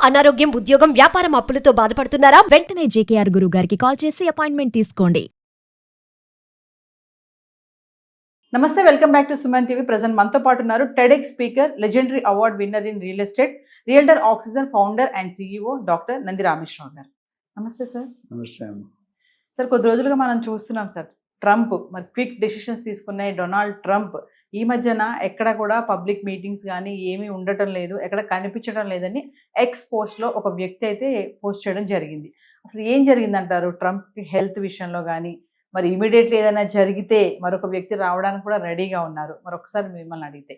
అనారోగ్యం, ఉద్యోగం, వ్యాపారం అప్పులతో బాధపడుతున్నారా? వెంటనే జేకేఆర్ గురువు గారికి కాల్ చేసి అపాయింట్మెంట్ తీసుకోండి. నమస్తే, welcome back to Suman TV. Present మనతో పాటు ఉన్నారు TEDx speaker, legendary award winner in real estate, realtor oxygen founder and CEO doctor Nandi Rameshwar Rao గారు. నమస్తే సార్. నమస్తే. సార్, కొద్ది రోజులుగా మనం చూస్తున్నాం సార్, ట్రంప్ మరి క్విక్ డెసిషన్స్ తీసుకున్నాయి. డొనాల్డ్ ట్రంప్ ఈ మధ్యన ఎక్కడ కూడా పబ్లిక్ మీటింగ్స్ కానీ ఏమీ ఉండటం లేదు, ఎక్కడ కనిపించడం లేదని ఎక్స్ పోస్ట్లో ఒక వ్యక్తి అయితే పోస్ట్ చేయడం జరిగింది. అసలు ఏం జరిగిందంటారు? ట్రంప్కి హెల్త్ విషయంలో కానీ, మరి ఇమీడియట్లీ ఏదైనా జరిగితే మరొక వ్యక్తి రావడానికి కూడా రెడీగా ఉన్నారు. మరొకసారి మిమ్మల్ని అడిగితే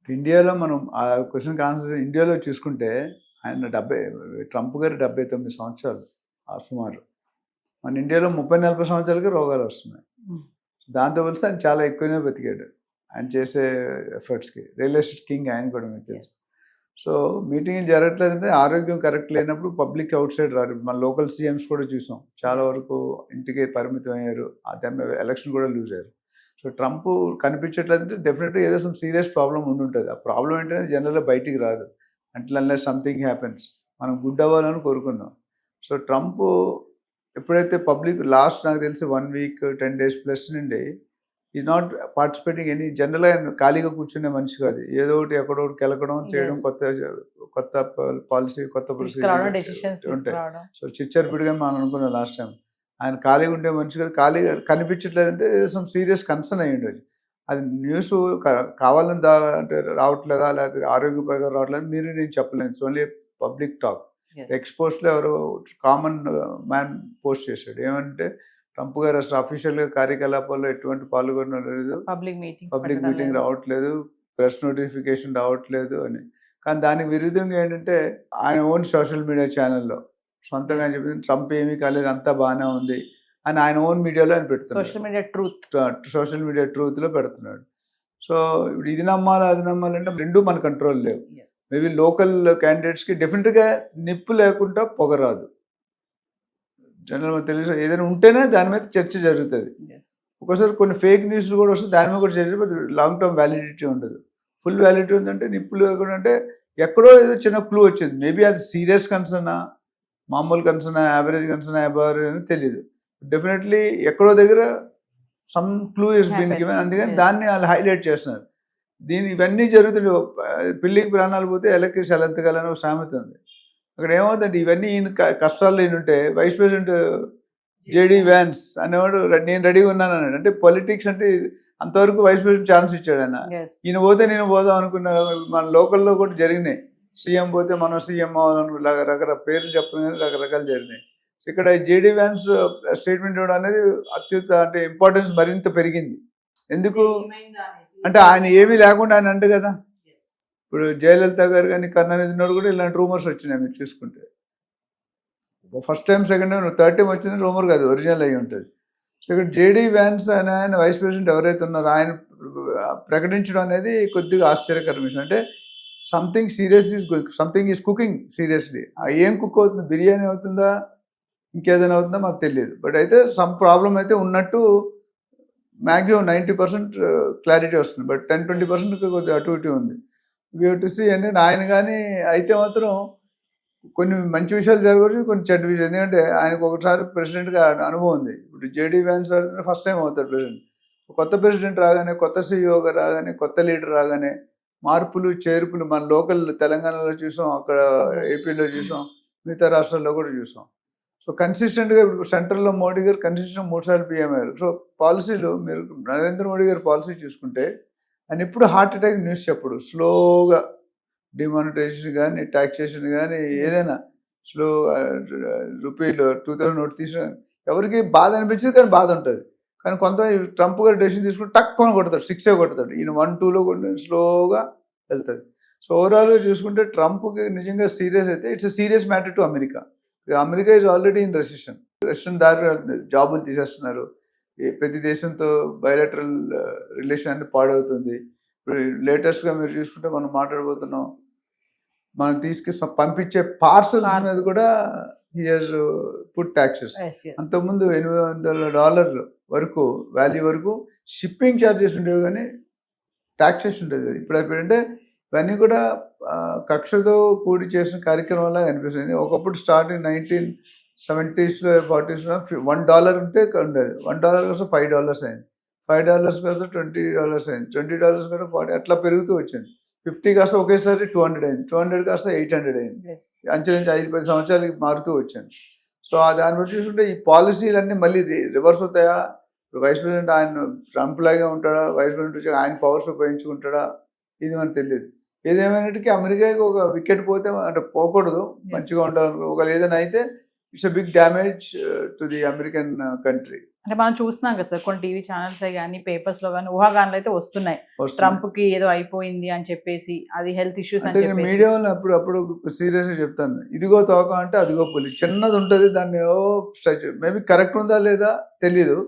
ఇండియాలో మనం ఆ క్వశ్చన్కి ఆన్సర్ ఇండియాలో చూసుకుంటే ఆయన ట్రంప్ గారు 79 సంవత్సరాలు సుమారు. మన ఇండియాలో 30-40 సంవత్సరాలకి రోగాలు వస్తున్నాయి. దాంతో పోలిస్తే ఆయన చాలా ఎక్కువనే బతికాడు ఆయన చేసే ఎఫర్ట్స్కి. రియల్ ఎస్టేట్ కింగ్ ఆయన కూడా మీకు తెలుసు. సో మీటింగ్ జరగట్లేదంటే ఆరోగ్యం కరెక్ట్ లేనప్పుడు పబ్లిక్ అవుట్ సైడ్ రారు. మన లోకల్ సీఎంస్ కూడా చూసాం, చాలా వరకు ఇంటికి పరిమితం అయ్యారు. ఆ టైంలో ఎలక్షన్ కూడా లూజ్ అయ్యారు. సో ట్రంప్ కనిపించట్లేదంటే డెఫినెట్గా ఏదో సమ్ సీరియస్ ప్రాబ్లం ఉండుంటుంది. ఆ ప్రాబ్లం ఏంటంటే జనరల్గా బయటికి రాదు అన్లెస్ సంథింగ్ హ్యాపెన్స్. మనం గుడ్ అవ్వాలని కోరుకుందాం. సో ట్రంప్ ఎప్పుడైతే పబ్లిక్ లాస్ట్ నాకు తెలిసి 1 వీక్ 10 days ప్లస్ నుండి ఈజ్ నాట్ పార్టిసిపేటింగ్ ఎనీ. జనరల్గా ఆయన ఖాళీగా కూర్చునే మనిషి కాదు. ఏదో ఒకటి ఎక్కడో ఒకటి కెలకడం చేయడం, కొత్త పాలసీ, కొత్త ప్రొసీజర్ ఉంటాయి. సో చిచ్చర్పిడిగా మనం అనుకున్నాం లాస్ట్ టైం. ఆయన ఖాళీగా ఉండే మనిషి కాదు. ఖాళీగా కనిపించట్లేదంటే సమ్ సీరియస్ కన్సర్న్ అయ్యి ఉండేది. అది న్యూస్ కావాలని అంటే రావట్లేదా, లేకపోతే ఆరోగ్యపరంగా రావట్లేదు మీరు నేను చెప్పలేను. It's only public talk. ఎక్స్పోస్ట్లో ఎవరో కామన్ మ్యాన్ పోస్ట్ చేశాడు ఏమంటే, ట్రంప్ గారు అసలు అఫీషియల్గా కార్యకలాపాల్లో ఎటువంటి పాల్గొనలేదు, పబ్లిక్ మీటింగ్ రావట్లేదు, ప్రెస్ నోటిఫికేషన్ రావట్లేదు అని. కానీ దానికి విరుద్ధంగా ఏంటంటే ఆయన ఓన్ సోషల్ మీడియా ఛానల్లో సొంతంగా అని చెప్పింది ట్రంప్ ఏమీ కాలేదు, అంతా బాగానే ఉంది అని ఆయన ఓన్ మీడియాలో ఆయన పెడుతున్నాడు. సోషల్ మీడియా ట్రూత్లో పెడుతున్నాడు. సో ఇప్పుడు ఇది నమ్మాలి అది నమ్మాలంటే రెండూ మన కంట్రోల్ లేవు. మేబీ లోకల్ క్యాండిడేట్స్కి డెఫినెట్గా నిప్పు లేకుండా పొగరాదు. జనరల్ మనకు తెలుసు ఏదైనా ఉంటేనే దాని మీద చర్చ జరుగుతుంది. ఒక్కోసారి కొన్ని ఫేక్ న్యూస్లు కూడా వస్తుంది, దాని మీద కూడా చర్చ, లాంగ్ టర్మ్ వ్యాలిడిటీ ఉండదు. ఫుల్ వ్యాలిడిటీ ఉందంటే నిప్పు లేకుండా అంటే ఎక్కడో ఏదో చిన్న క్లూ వచ్చింది. మేబీ అది సీరియస్ కన్సర్నా, మామూలు కన్సర్నా, యావరేజ్ కన్సర్నా, అబార్ అని తెలియదు. డెఫినెట్లీ ఎక్కడో దగ్గర some clue is been given. అందుకని దాన్ని వాళ్ళు హైలైట్ చేస్తున్నారు. ఇవన్నీ జరుగుతున్నాయి. పిల్లికి ప్రాణాలు పోతే ఎలక్కి సెలెంతగాలని ఒక సామెత ఉంది. అక్కడ ఏమవుతుందంటే ఇవన్నీ ఈయన కష్టాల్లో ఈయన ఉంటే వైస్ ప్రెసిడెంట్ జేడీ వ్యాన్స్ అనేవాడు నేను రెడీగా ఉన్నాను అన్నాడు. అంటే పొలిటిక్స్ అంటే అంతవరకు వైస్ ప్రెసిడెంట్ ఛాన్స్ ఇచ్చాడు ఆయన. ఈయన పోతే నేను పోదాం అనుకున్నాను. మన లోకల్లో కూడా జరిగినాయి. సీఎం పోతే మనం సీఎం అవ్వాలనుకున్నా రకరకాల పేర్లు చెప్పడం రకరకాలు జరిగినాయి. ఇక్కడ జేడీ వ్యాన్స్ స్టేట్మెంట్ ఇవ్వడం అనేది అంటే ఇంపార్టెన్స్ మరింత పెరిగింది. ఎందుకు అంటే ఆయన ఏమీ లేకుండా ఆయన అంటు కదా. ఇప్పుడు జయలలిత గారు కానీ కరుణానిధి ఉన్నాడు కూడా ఇలాంటి రూమర్స్ వచ్చినాయి. మీరు చూసుకుంటే first time, second time, third time వచ్చిన రూమర్ కాదు, ఒరిజినల్ అయ్యి ఉంటుంది. సో ఇక్కడ జేడీ వ్యాన్స్ ఆయన వైస్ ప్రెసిడెంట్ ఎవరైతే ఉన్నారో ఆయన ప్రకటించడం అనేది కొద్దిగా ఆశ్చర్యకరమైన విషయం. అంటే సంథింగ్ ఈజ్ కుకింగ్ సీరియస్లీ. ఏం కుక్ అవుతుంది? బిర్యానీ అవుతుందా, ఇంకేదైనా అవుతుందో మాకు తెలియదు. బట్ అయితే సమ్ ప్రాబ్లం అయితే ఉన్నట్టు మ్యాక్సిమం 90% క్లారిటీ వస్తుంది. బట్ 10-20% కొద్దిగా అటు ఇటు ఉంది. సి అంటే ఆయన కానీ అయితే మాత్రం కొన్ని మంచి విషయాలు జరగవచ్చు, కొన్ని చెడ్డ విషయాలు. ఎందుకంటే ఆయనకు ఒకసారి ప్రెసిడెంట్గా అనుభవం ఉంది. ఇప్పుడు జేడీ వ్యాన్స్ ఫస్ట్ టైం అవుతారు ప్రెసిడెంట్. కొత్త ప్రెసిడెంట్ రాగానే, కొత్త సీఈఓగా రాగానే, కొత్త లీడర్ రాగానే మార్పులు చేర్పులు మన లోకల్ తెలంగాణలో చూసాం, అక్కడ ఏపీలో చూసాం, మిగతా రాష్ట్రాల్లో కూడా చూసాం. సో కన్సిస్టెంట్గా సెంట్రల్లో మోడీ గారు కన్సిస్టెంట్ 3 సార్లు పీఎం అయ్యారు. సో పాలసీలు మీరు నరేంద్ర మోడీ గారి పాలసీ చూసుకుంటే ఆయన ఎప్పుడు హార్ట్ అటాక్ న్యూస్ చెప్పడు. స్లోగా డిమానిటైజేషన్ కానీ, ట్యాక్సేషన్ కానీ, ఏదైనా స్లో రూపీలో 2000 నోట్ తీసిన ఎవరికి బాధ అనిపించింది, కానీ బాధ ఉంటుంది. కానీ కొంత ట్రంప్ గారు డెసిషన్ తీసుకుంటే టక్కుని కొడతాడు, 6 కొడతాడు. ఈయన 1-2లో కొట్టి స్లోగా వెళ్తుంది. సో ఓవరాల్గా చూసుకుంటే ట్రంప్కి నిజంగా సీరియస్ అయితే it's a serious matter to America. America is already in recession దారి వెళ్తుంది. జాబులు తీసేస్తున్నారు. ప్రతి దేశంతో బయోలెటరల్ రిలేషన్ అంటే పాడవుతుంది. ఇప్పుడు లేటెస్ట్గా మీరు చూసుకుంటే మనం మాట్లాడబోతున్నాం, మనం పంపించే పార్సల్స్ మీద కూడా హీ హాజ్ పుట్ ట్యాక్సెస్. అంతకుముందు $800 వరకు వాల్యూ వరకు షిప్పింగ్ ఛార్జెస్ ఉండేవి, కానీ ట్యాక్సెస్ ఉండేది. ఇప్పుడు ఏంటంటే ఇవన్నీ కూడా కక్షతో కూడి చేసిన కార్యక్రమంలా అనిపిస్తుంది. ఒకప్పుడు స్టార్టింగ్ 1970s, 40s $1 ఉంటే ఉండేది. $1 కోసం $5 అయింది, $5 కోసం $20 అయింది, $20 కూడా $40 అట్లా పెరుగుతూ వచ్చింది. 50 కాస్త ఒకేసారి 200 అయింది, 200 కాస్త 800 అయింది. అంచెలుంచి 5-10 సంవత్సరాలకి మారుతూ వచ్చింది. సో దాన్ని బట్టి చూసుకుంటే ఈ పాలసీలన్నీ మళ్ళీ రివర్స్ అవుతాయా? వైస్ ప్రెసిడెంట్ ఆయన ట్రంప్ లాగే ఉంటాడా, వైస్ ప్రెసిడెంట్ వచ్చి ఆయన పవర్స్ ఉపయోగించుకుంటాడా, ఇది మనకు తెలియదు. ఏదేమైనటికీ అమెరికాకి ఒక వికెట్ పోతే అంటే పోకూడదు, మంచిగా ఉండాలి. ఒకవేళ ఏదైనా అయితే it's a big damage to the American country. అంటే మనం చూస్తున్నాం కదా సార్, కొన్ని టీవీ ఛానల్స్ కానీ పేపర్స్ లో కానీ ఊహాగానాలు అయితే వస్తున్నాయి. ట్రంప్ కి ఏదో అయిపోయింది అని చెప్పేసి, అది హెల్త్ ఇష్యూస్ అని చెప్పేసి. మీడియాలో అప్పుడు సీరియస్ గా చెప్తాను, ఇదిగో తోక అంటే అదిగో పులి, చిన్నది ఉంటుంది, దాన్ని స్ట్రచ్ మేబీ కరెక్ట్ ఉందా లేదా తెలియదు,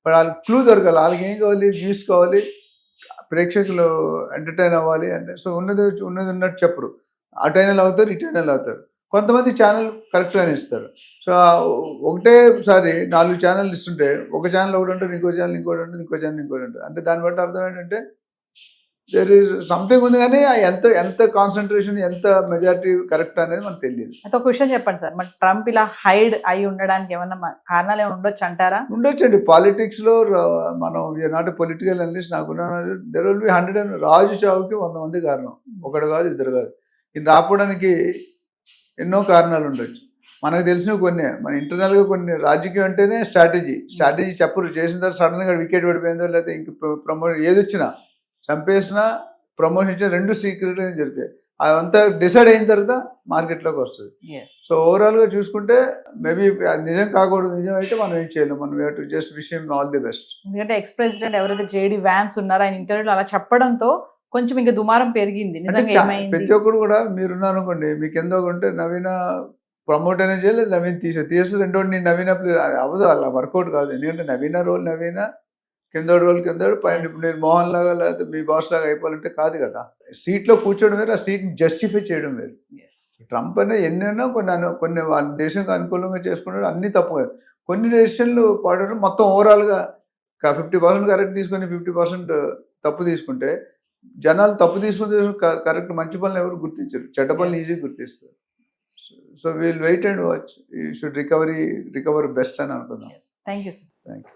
బట్ వాళ్ళకి క్లూ దొరకాలి. వాళ్ళకి ఏం కావాలి? వ్యూస్ కావాలి, ప్రేక్షకులు ఎంటర్టైన్ అవ్వాలి అంటే. సో ఉన్నది ఉన్నట్టు చెప్పరు, అటైనల్ అవుతారు, ఇటైనల్ అవుతారు. కొంతమంది ఛానల్ కరెక్ట్గానే ఇస్తారు. సో ఒకటేసారి 4 ఛానల్ ఇస్తుంటే ఒక ఛానల్ ఒకటి ఉంటుంది, ఇంకో ఛానల్ ఇంకోటి ఉంటుంది, ఇంకో ఛానల్ ఇంకోటి ఉంటుంది. అంటే దాన్ని బట్టి అర్థం ఏంటంటే దేర్ ఈజ్ సంథింగ్ ఉంది, కానీ ఎంత కాన్సన్ట్రేషన్, ఎంత మెజారిటీ కరెక్ట్ అనేది మనకు తెలియదు. అయితే ఒక విషయం చెప్పండి సార్, మరి ట్రంప్ ఇలా హైడ్ అయి ఉండడానికి ఏమన్నా కారణాలు ఏమైనా ఉండొచ్చు అంటారా? ఉండొచ్చండి. పాలిటిక్స్లో మనం నాట్ పొలిటికల్ అనలిస్ట్, నాకు దెర్ విల్ బి 100. రాజు చావుకి 100 మంది కారణం, ఒకటి కాదు, ఇద్దరు కాదు. ఇది రావడానికి ఎన్నో కారణాలు ఉండొచ్చు. మనకు తెలిసిన కొన్ని, మన ఇంటర్నల్గా కొన్ని. రాజకీయం అంటేనే స్ట్రాటజీ చెప్పరు. చేసిన తర్వాత సడన్గా వికెట్ పడిపోయిందో, లేకపోతే ఇంక ప్రమోషన్ ఏది వచ్చినా, చంపేసినా ప్రమోషన్ ఇచ్చినా 2 సీక్రెట్గా జరుగుతాయి. అదంతా డిసైడ్ అయిన తర్వాత మార్కెట్లోకి వస్తుంది. సో ఓవరాల్గా చూసుకుంటే మేబీ అది నిజం కాకూడదు, నిజం అయితే మనం ఏం చేయలేము. మనం just wish him all the best. ఎందుకంటే ఎక్స్ ప్రెసిడెంట్ ఎవరైతే జేడీ వ్యాన్స్ ఉన్నారో ఆయన ఇంటర్వ్యూలో అలా చెప్పడంతో కొంచెం ఇంకా దుమారం పెరిగింది. ప్రతి ఒక్కరు కూడా మీరున్నారు అనుకోండి, మీకు ఎంతో ఉంటే నవీన ప్రమోట్ అనేది చేయలేదు, నవీన్ తీసేసి రెండోటి నేను నవీన అవ్వదు, అలా వర్కౌట్ కాదు. ఎందుకంటే నవీన రోల్ నవీన, కిందోడు రోల్ కిందోడు, పైన ఇప్పుడు నేను మోహన్ లాగా లేకపోతే మీ బాస్ లాగా అయిపోవాలంటే కాదు కదా. సీట్లో కూర్చోవడం వేరు, ఆ సీట్ని జస్టిఫై చేయడం వేరు. ట్రంప్ అనేది ఎన్నైనా కొన్ని వాళ్ళ దేశానికి అనుకూలంగా చేసుకున్నాడు, అన్ని తప్పు కాదు. కొన్ని డెసిషన్లు పాడడం మొత్తం ఓవరాల్గా 50% కరెక్ట్ తీసుకొని 50% తప్పు తీసుకుంటే జనాలు తప్పు తీసుకుని కరెక్ట్ మంచి పనులు ఎవరు గుర్తించరు, చెడ్డ పనులు ఈజీగా గుర్తిస్తారు. So we'll wait and watch. You should recover best అని అనుకుందాం. Thank you sir. Thank you.